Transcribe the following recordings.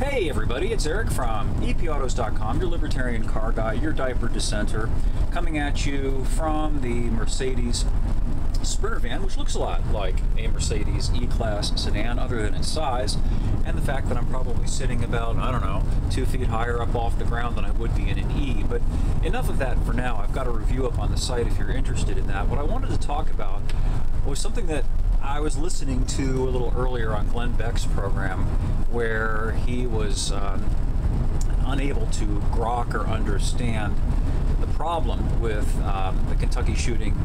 Hey everybody, it's Eric from epautos.com, your libertarian car guy, your diaper dissenter, coming at you from the Mercedes Sprinter van, which looks a lot like a Mercedes E-Class sedan other than its size, and the fact that I'm probably sitting about, I don't know, 2 feet higher up off the ground than I would be in an E. But enough of that for now. I've got a review up on the site if you're interested in that. What I wanted to talk about was something that I was listening to a little earlier on Glenn Beck's program, where he was unable to grok or understand the problem with the Kentucky shooting,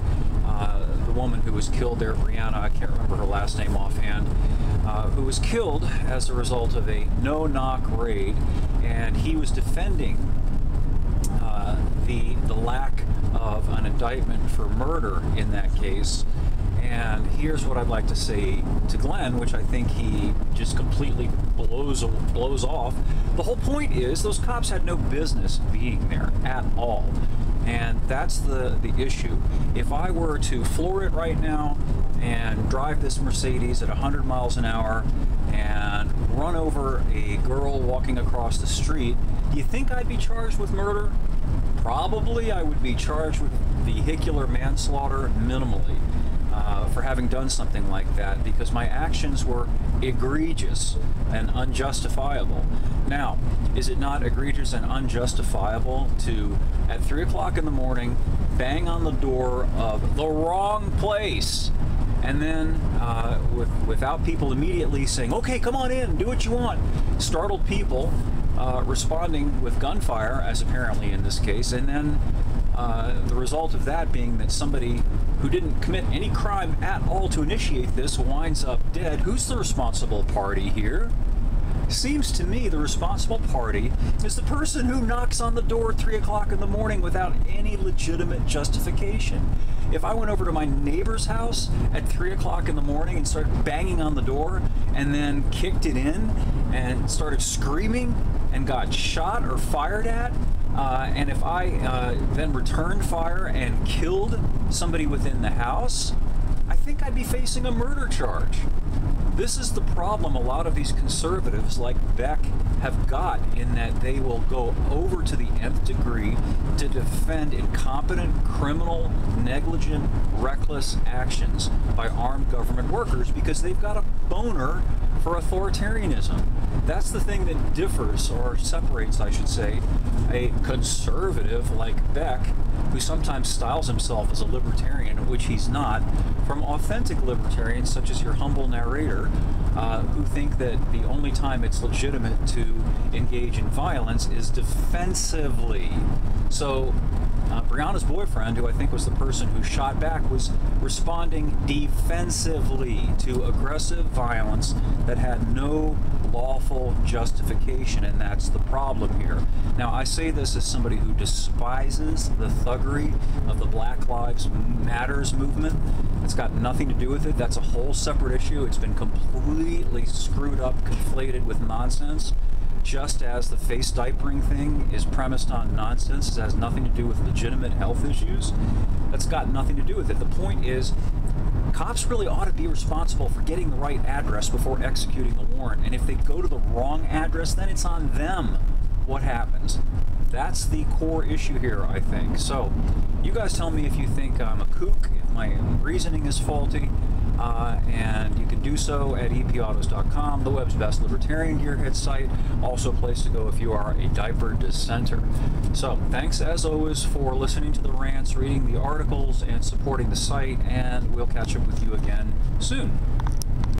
the woman who was killed there, Brianna, I can't remember her last name offhand, who was killed as a result of a no-knock raid, and he was defending the lack of an indictment for murder in that case. And here's what I'd like to say to Glenn, which I think he just completely blows off. The whole point is those cops had no business being there at all. And that's the issue. If I were to floor it right now and drive this Mercedes at 100 miles an hour and run over a girl walking across the street, do you think I'd be charged with murder? Probably I would be charged with vehicular manslaughter minimally. For having done something like that, because my actions were egregious and unjustifiable. Now, is it not egregious and unjustifiable to, at 3 o'clock in the morning, bang on the door of the wrong place, and then without people immediately saying, okay, come on in, do what you want, startled people responding with gunfire, as apparently in this case, and then the result of that being that somebody who didn't commit any crime at all to initiate this winds up dead? Who's the responsible party here? Seems to me the responsible party is the person who knocks on the door at 3 o'clock in the morning without any legitimate justification. If I went over to my neighbor's house at 3 o'clock in the morning and started banging on the door and then kicked it in and started screaming and got shot or fired at, and if I then returned fire and killed somebody within the house, I think I'd be facing a murder charge. This is the problem a lot of these conservatives like Beck have got, in that they will go over to the nth degree to defend incompetent, criminal, negligent, reckless actions by armed government workers because they've got a boner for authoritarianism. That's the thing that differs, or separates, I should say, a conservative like Beck, who sometimes styles himself as a libertarian, which he's not, from authentic libertarians such as your humble narrator, who think that the only time it's legitimate to engage in violence is defensively. So Brianna's boyfriend, who I think was the person who shot back, was responding defensively to aggressive violence that had no lawful justification, and that's the problem here. Now, I say this as somebody who despises the thuggery of the Black Lives Matters movement. It's got nothing to do with it. That's a whole separate issue. It's been completely screwed up, conflated with nonsense. Just as the face diapering thing is premised on nonsense, it has nothing to do with legitimate health issues. That's got nothing to do with it. The point is, cops really ought to be responsible for getting the right address before executing the warrant. And if they go to the wrong address, then it's on them what happens. That's the core issue here, I think. So, you guys tell me if you think I'm a kook, if my reasoning is faulty, and you can do so at epautos.com, the web's best libertarian gearhead site, also a place to go if you are a diaper dissenter. So, thanks as always for listening to the rants, reading the articles, and supporting the site, and we'll catch up with you again soon.